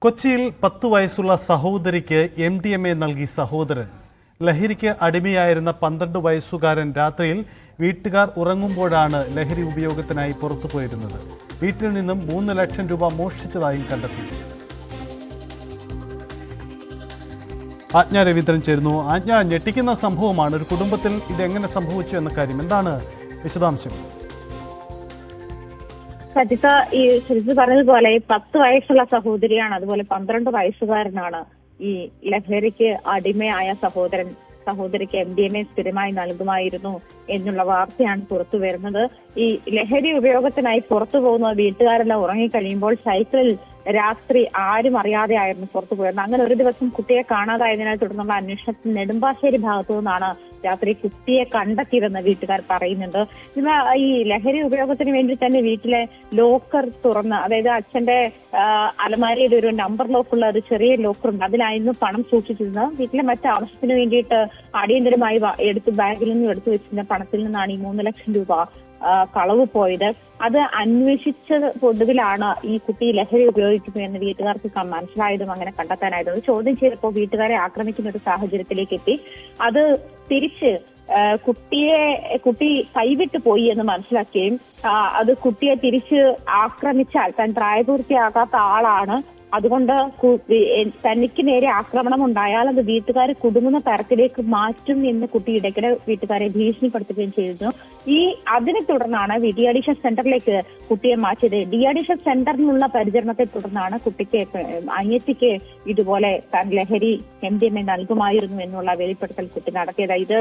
കൊച്ചിയിൽ 10 വയസ്സുള്ള സഹോദരിക്ക് MDMA നൽകി സഹോദരൻ. ലഹരിക്ക് അടിമയായിരുന്ന 12 വയസ്സുകാരൻ രാത്രിയിൽ വീട്ടുകാർ ഉറങ്ങുമ്പോഴാണ് ലഹരി ഉപയോഗത്തിനായി പുറത്തുപോയിരുന്നത്. വീട്ടിൽ നിന്നും 3 ലക്ഷം രൂപ മോഷ്ടിച്ചതായും കണ്ടെത്തി. ആജ്ഞ രവീന്ദ്രൻ ചേരുന്നു. ആജ്ഞ, ഞെട്ടിക്കുന്ന സംഭവമാണ്. ഒരു കുടുംബത്തിൽ ഇതെങ്ങനെ സംഭവിച്ചു എന്ന കാര്യം എന്താണ് വിശദാംശം? സജിത ഈ ശരിച്ചു പറഞ്ഞതുപോലെ 10 വയസ്സുള്ള സഹോദരിയാണ്, അതുപോലെ 12 വയസ്സുകാരനാണ് ഈ ലഹരിക്ക് അടിമയായ സഹോദരിക്ക് MDMA സ്ഥിരമായി നൽകുമായിരുന്നു എന്നുള്ള വാർത്തയാണ് പുറത്തു വരുന്നത്. ഈ ലഹരി ഉപയോഗത്തിനായി പുറത്തു പോകുന്ന വീട്ടുകാരെല്ലാം ഉറങ്ങിക്കഴിയുമ്പോൾ സൈക്കിളിൽ രാത്രി ആരും അറിയാതെ ആയിരുന്നു പുറത്തു പോയിരുന്നത്. അങ്ങനെ ഒരു ദിവസം കുട്ടിയെ കാണാതായതിനെ തുടർന്നുള്ള അന്വേഷണത്തിൽ നെടുമ്പാശ്ശേരി ഭാഗത്തു നിന്നാണ് രാത്രി കുട്ടിയെ കണ്ടെത്തിയതെന്ന് വീട്ടുകാർ പറയുന്നുണ്ട്. ഇന്ന് ഈ ലഹരി ഉപയോഗത്തിന് വേണ്ടി തന്നെ വീട്ടിലെ ലോക്കർ തുറന്ന്, അതായത് അച്ഛന്റെ അലമാരയിൽ ഒരു നമ്പർ ലോക്കുള്ള ഒരു ചെറിയ ലോക്കറുണ്ട്, അതിലായിരുന്നു പണം സൂക്ഷിച്ചിരുന്നത്. വീട്ടിലെ മറ്റാവശ്യത്തിന് വേണ്ടിയിട്ട് അടിയന്തരമായി ബാഗിൽ നിന്നും എടുത്തു വെച്ചിരുന്ന പണത്തിൽ നിന്നാണ് ഈ 3 ലക്ഷം രൂപ കളവ് പോയത്. അത് അന്വേഷിച്ചത് ഒടുവിലാണ് ഈ കുട്ടി ലഹരി ഉപയോഗിക്കുന്നു എന്ന് വീട്ടുകാർക്ക് മനസ്സിലായതും അങ്ങനെ കണ്ടെത്താനായതും. അത് ചോദ്യം ചെയ്തപ്പോൾ വീട്ടുകാരെ ആക്രമിക്കുന്ന ഒരു സാഹചര്യത്തിലേക്ക് എത്തി. അത് തിരിച്ച് കുട്ടി കൈവിട്ടു പോയി എന്ന് മനസ്സിലാക്കുകയും അത് കുട്ടിയെ തിരിച്ച് ആക്രമിച്ചാൽ താൻ പ്രായപൂർത്തിയാകാത്ത ആളാണ്, അതുകൊണ്ട് തനിക്ക് നേരെ ആക്രമണം ഉണ്ടായാൽ അത് വീട്ടുകാർ കുടുങ്ങുന്ന തരത്തിലേക്ക് മാറ്റും എന്ന് കുട്ടി ഇടയ്ക്കിടെ വീട്ടുകാരെ ഭീഷണിപ്പെടുത്തുകയും ചെയ്തിരുന്നു. അതിനെ തുടർന്നാണ് ഡി അഡിക്ഷൻ സെന്ററിലേക്ക് കുട്ടിയെ മാറ്റിയത്. ഡി അഡിക്ഷൻ സെന്ററിനുള്ള പരിചരണത്തെ തുടർന്നാണ് അനിയത്തിക്ക് ഇതുപോലെ താൻ ലഹരി MDMA നൽകുമായിരുന്നു എന്നുള്ള വെളിപ്പെടുത്തൽ കുട്ടി നടത്തിയത്. ഇത്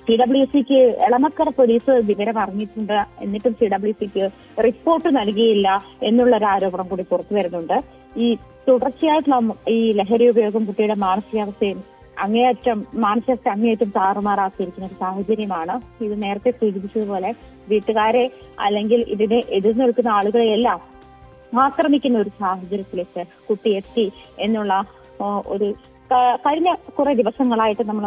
CWCക്ക് എളമക്കര പോലീസ് വിവരം അറിഞ്ഞിട്ടുണ്ട്. എന്നിട്ടും CWCക്ക് റിപ്പോർട്ട് നൽകിയില്ല എന്നുള്ളൊരു ആരോപണം കൂടി പുറത്തു വരുന്നുണ്ട്. ഈ തുടർച്ചയായിട്ടുള്ള ഈ ലഹരി ഉപയോഗം കുട്ടിയുടെ മാനസികാവസ്ഥയും അങ്ങേയറ്റം താറുമാറാക്കിയിരിക്കുന്ന ഒരു സാഹചര്യമാണ്. ഇത് നേരത്തെ സൂചിപ്പിച്ചതുപോലെ വീട്ടുകാരെ അല്ലെങ്കിൽ ഇതിനെ എതിർന്നു നിൽക്കുന്ന ആളുകളെയെല്ലാം ആക്രമിക്കുന്ന ഒരു സാഹചര്യത്തിലേക്ക് കുട്ടി എത്തി എന്നുള്ള ഒരു കഴിഞ്ഞ കുറെ ദിവസങ്ങളായിട്ട് നമ്മൾ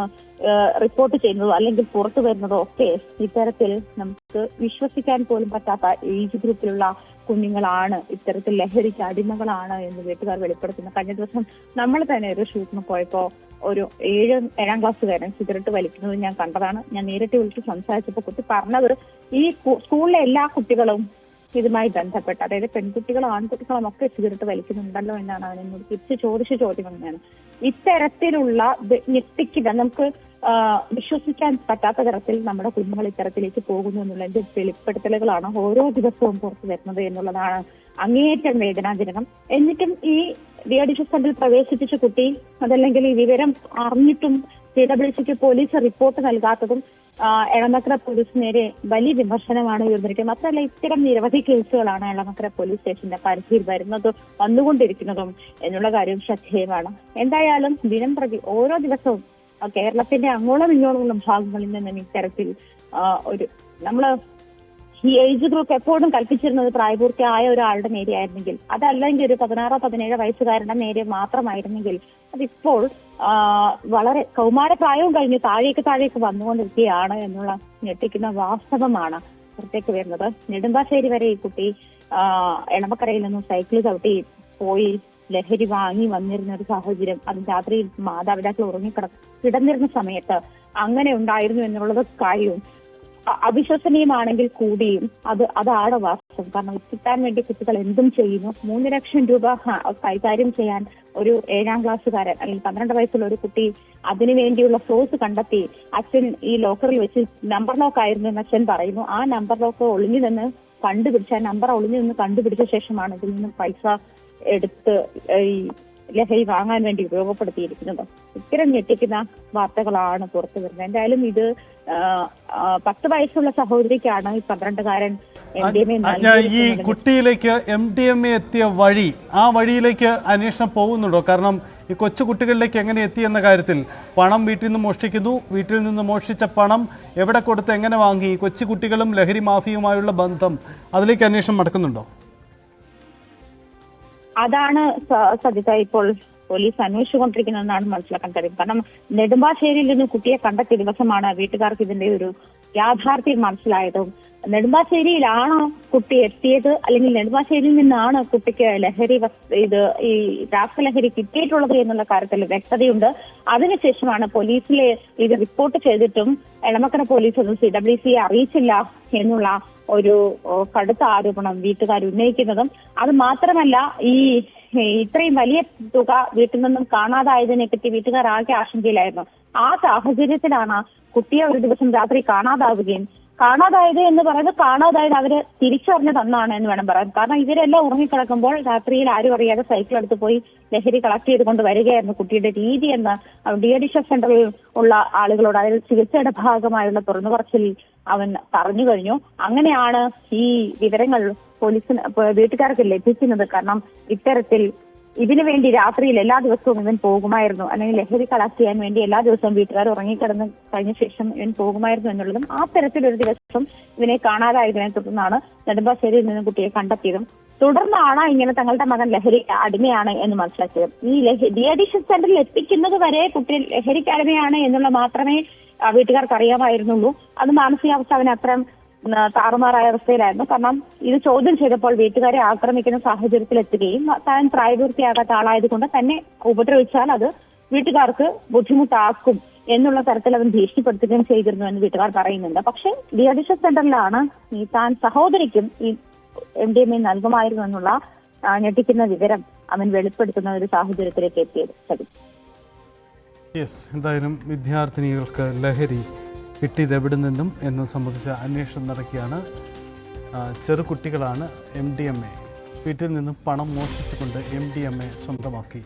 റിപ്പോർട്ട് ചെയ്യുന്നതോ അല്ലെങ്കിൽ പുറത്തു വരുന്നതോ ഒക്കെ ഇത്തരത്തിൽ നമുക്ക് വിശ്വസിക്കാൻ പോലും പറ്റാത്ത ഏജ് ഗ്രൂപ്പിലുള്ള കുഞ്ഞുങ്ങളാണ് ഇത്തരത്തിൽ ലഹരിക്ക് അടിമകളാണ് എന്ന് വീട്ടുകാർ വെളിപ്പെടുത്തുന്നു. കഴിഞ്ഞ ദിവസം നമ്മൾ തന്നെ ഒരു ഷൂട്ടിന് പോയപ്പോ ഒരു 7ാം ക്ലാസ്സുകാരൻ സിഗരറ്റ് വലിക്കുന്നത് ഞാൻ കണ്ടതാണ്. ഞാൻ നേരിട്ട് വിളിച്ച് സംസാരിച്ചപ്പോൾ കുട്ടി പറഞ്ഞത് ഈ സ്കൂളിലെ എല്ലാ കുട്ടികളും ഇതുമായി ബന്ധപ്പെട്ട്, അതായത് പെൺകുട്ടികളും ആൺകുട്ടികളും ഒക്കെ സിഗരറ്റ് വലിക്കുന്നുണ്ടല്ലോ എന്നാണ് അവനോട് തിരിച്ച് ചോദിച്ച ചോദ്യം തന്നെയാണ്. ഇത്തരത്തിലുള്ള ഞെട്ടിക്കുക, നമുക്ക് വിശ്വസിക്കാൻ പറ്റാത്ത തരത്തിൽ നമ്മുടെ കുഞ്ഞുങ്ങൾ ഇത്തരത്തിലേക്ക് പോകുന്നു എന്നുള്ളതിന്റെ വെളിപ്പെടുത്തലുകളാണ് ഓരോ ദിവസവും പുറത്തു വരുന്നത് എന്നുള്ളതാണ് അങ്ങേയറ്റം വേദനാജനകം. എന്നിട്ടും ഈ ഡി അഡിക്ഷൻ സെന്ററിൽ പ്രവേശിപ്പിച്ച കുട്ടി അതല്ലെങ്കിൽ ഈ വിവരം അറിഞ്ഞിട്ടും CWCക്ക് പോലീസ് റിപ്പോർട്ട് നൽകാത്തതും എളമക്കര പോലീസ് നേരെ വലിയ വിമർശനമാണ് ഉയർന്നിരിക്കുന്നത്. മാത്രമല്ല ഇത്തരം നിരവധി കേസുകളാണ് എളമക്കര പോലീസ് സ്റ്റേഷന്റെ പരിധിയിൽ വന്നുകൊണ്ടിരിക്കുന്നതും എന്നുള്ള കാര്യം ശ്രദ്ധേയമാണ്. എന്തായാലും ദിനം പ്രതി ഓരോ ദിവസവും കേരളത്തിന്റെ അങ്ങോളം ഇങ്ങോളം ഭാഗങ്ങളിൽ നിന്നും ഇത്തരത്തിൽ ഈ ഏജ് ഗ്രൂപ്പ് എപ്പോഴും കൽപ്പിച്ചിരുന്നത് പ്രായപൂർത്തിയായ ഒരാളുടെ നേരെയായിരുന്നെങ്കിൽ, അതല്ലെങ്കിൽ ഒരു 16-17 വയസ്സുകാരുടെ നേരെ മാത്രമായിരുന്നെങ്കിൽ, അതിപ്പോൾ വളരെ കൗമാരപ്രായവും കഴിഞ്ഞ് താഴേക്ക് വന്നുകൊണ്ടിരിക്കുകയാണ് എന്നുള്ള ഞെട്ടിക്കുന്ന വാസ്തവമാണ് പുറത്തേക്ക് വരുന്നത്. നെടുമ്പാശ്ശേരി വരെ ഈ കുട്ടി എളമക്കരയിൽ നിന്നും സൈക്കിൾ ചവിട്ടി പോയി ലഹരി വാങ്ങി വന്നിരുന്ന ഒരു സാഹചര്യം, അത് രാത്രി മാതാപിതാക്കൾ കിടന്നിരുന്ന സമയത്ത് അങ്ങനെ ഉണ്ടായിരുന്നു എന്നുള്ളത് കാര്യവും അവിശ്വസനീയമാണെങ്കിൽ കൂടിയും അതാണ് വാസ്തവം. കാരണം കിട്ടാൻ വേണ്ടി കുട്ടികൾ എന്തും ചെയ്യുന്നു. 3 ലക്ഷം രൂപ കൈകാര്യം ചെയ്യാൻ ഒരു 7ാം ക്ലാസ്സുകാരൻ അല്ലെങ്കിൽ 12 വയസ്സുള്ള ഒരു കുട്ടി അതിനു വേണ്ടിയുള്ള സോഴ്സ് കണ്ടെത്തി. അച്ഛൻ ഈ ലോക്കറിൽ വെച്ച് നമ്പർ ലോക്ക് ആയിരുന്നു എന്ന് അച്ഛൻ പറയുന്നു. ആ നമ്പർ ലോക്ക് ഒളിഞ്ഞു നിന്ന് കണ്ടുപിടിച്ച ശേഷമാണ് ഇതിൽ നിന്ന് പൈസ എടുത്ത് ഈ ലഹരി വാങ്ങാൻ വേണ്ടി ഉപയോഗപ്പെടുത്തിയിരിക്കുന്നത്. ഇത്തരം ഞെട്ടിക്കുന്ന വാർത്തകളാണ് പുറത്തു വരുന്നത്. എന്തായാലും ഇത് 10 വയസ്സുള്ള സഹോദരിക്കാണ് ഈ 12കാരൻ ഈ കുട്ടിയിലേക്ക് MDMA എത്തിയ ആ വഴിയിലേക്ക് അന്വേഷണം പോകുന്നുണ്ടോ? കാരണം ഈ കൊച്ചു കുട്ടികളിലേക്ക് എങ്ങനെ എത്തി എന്ന കാര്യത്തിൽ പണം വീട്ടിൽ നിന്ന് മോഷ്ടിക്കുന്നു, വീട്ടിൽ നിന്ന് മോഷ്ടിച്ച പണം എവിടെ കൊടുത്ത് എങ്ങനെ വാങ്ങി, കൊച്ചു കുട്ടികളും ലഹരി മാഫിയുമായുള്ള ബന്ധം, അതിലേക്ക് അന്വേഷണം നടക്കുന്നുണ്ടോ? അതാണ് സജിത ഇപ്പോൾ പോലീസ് അന്വേഷിച്ചുകൊണ്ടിരിക്കുന്നതെന്നാണ് മനസ്സിലാക്കാൻ കഴിയും. കാരണം നെടുമ്പാശ്ശേരിയിൽ നിന്ന് കുട്ടിയെ കണ്ടെത്തിയ ദിവസമാണ് വീട്ടുകാർക്ക് ഇതിന്റെ ഒരു യാഥാർത്ഥ്യം മനസ്സിലായതും നെടുമ്പാശ്ശേരിയിലാണോ കുട്ടി എത്തിയത്, അല്ലെങ്കിൽ നെടുമ്പാശ്ശേരിയിൽ നിന്നാണ് കുട്ടിക്ക് ഈ രാസലഹരി കിട്ടിയിട്ടുള്ളത് എന്നുള്ള കാര്യത്തിൽ വ്യക്തതയുണ്ട്. അതിനുശേഷമാണ് പോലീസിലെ ഇത് റിപ്പോർട്ട് ചെയ്തിട്ടും എളമക്കര പോലീസ് ഒന്നും CWC അറിയിച്ചില്ല എന്നുള്ള ഒരു കടുത്ത ആരോപണം വീട്ടുകാർ ഉന്നയിക്കുന്നതും. അത് മാത്രമല്ല, ഇത്രയും വലിയ തുക വീട്ടിൽ നിന്നും കാണാതായതിനെ പറ്റി വീട്ടുകാർ ആകെ ആശങ്കയിലായിരുന്നു. ആ സാഹചര്യത്തിലാണ് കുട്ടിയെ ഒരു ദിവസം രാത്രി കാണാതായത് എന്ന് പറയുന്നത് കാണാതായത് അവര് തിരിച്ചറിഞ്ഞ് തന്നാണ് എന്ന് വേണം പറയാൻ. കാരണം ഇവരെല്ലാം ഉറങ്ങിക്കിടക്കുമ്പോൾ രാത്രിയിൽ ആരും അറിയാതെ സൈക്കിൾ എടുത്ത് പോയി ലഹരി കളക്ട് ചെയ്തുകൊണ്ട് വരികയായിരുന്നു. കുട്ടിയുടെ രീതി എന്ന് DADHS സെന്ററിൽ ഉള്ള ആളുകളോട്, അതായത് ചികിത്സയുടെ ഭാഗമായുള്ള തുറന്നുപറച്ചിൽ അവൻ പറഞ്ഞു കഴിഞ്ഞു. അങ്ങനെയാണ് ഈ വിവരങ്ങൾ വീട്ടുകാർക്ക് ലഭിക്കുന്നത്. കാരണം ഇത്തരത്തിൽ ഇതിനു വേണ്ടി രാത്രിയിൽ എല്ലാ ദിവസവും ഇവൻ പോകുമായിരുന്നു, അല്ലെങ്കിൽ ലഹരി കളക്ട് ചെയ്യാൻ വേണ്ടി എല്ലാ ദിവസവും വീട്ടുകാർ ഉറങ്ങിക്കിടന്ന് കഴിഞ്ഞ ശേഷം ഇവൻ പോകുമായിരുന്നു എന്നുള്ളതും, ആ തരത്തിലൊരു ദിവസം ഇവനെ കാണാതായതിനെ തുടർന്നാണ് നെടുമ്പാശ്ശേരിയിൽ നിന്ന് കുട്ടിയെ കണ്ടെത്തിയതും തുടർന്നാണ് ഇങ്ങനെ തങ്ങളുടെ മകൻ ലഹരി അടിമയാണ് എന്ന് മനസ്സിലാക്കിയത്. ഈ DADHS സെന്ററിൽ എത്തിക്കുന്നത് വരെ കുട്ടി ലഹരിക്ക് അടിമയാണ് എന്നുള്ള മാത്രമേ വീട്ടുകാർക്ക് അറിയാമായിരുന്നുള്ളൂ. അത് മാനസികാവസ്ഥ അവന് അത്രയും താറുമാറായ അവസ്ഥയിലായിരുന്നു. കാരണം ഇത് ചോദ്യം ചെയ്തപ്പോൾ വീട്ടുകാരെ ആക്രമിക്കുന്ന സാഹചര്യത്തിൽ എത്തുകയും താൻ പ്രായപൂർത്തിയാകാത്ത ആളായതുകൊണ്ട് തന്നെ ഉപദ്രവിച്ചാൽ അത് വീട്ടുകാർക്ക് ബുദ്ധിമുട്ടാക്കും എന്നുള്ള തരത്തിൽ അവൻ ഭീഷണിപ്പെടുത്തുകയും ചെയ്തിരുന്നു എന്ന് വീട്ടുകാർ പറയുന്നുണ്ട്. പക്ഷേ DADHS സെന്ററിലാണ് താൻ സഹോദരിക്കും ഈ MDMA നൽകുമായിരുന്നു എന്നുള്ള ഞെട്ടിക്കുന്ന വിവരം അവൻ വെളിപ്പെടുത്തുന്ന ഒരു സാഹചര്യത്തിലേക്ക് എത്തിയത്. എന്തായാലും വിദ്യാർത്ഥിനികൾക്ക് ലഹരി കിട്ടിയത് എവിടെ നിന്നും എന്നത് സംബന്ധിച്ച അന്വേഷണം നടക്കുകയാണ്. ചെറുകുട്ടികളാണ് MDMA വീട്ടിൽ നിന്നും പണം മോഷ്ടിച്ചുകൊണ്ട് MDMA സ്വന്തമാക്കി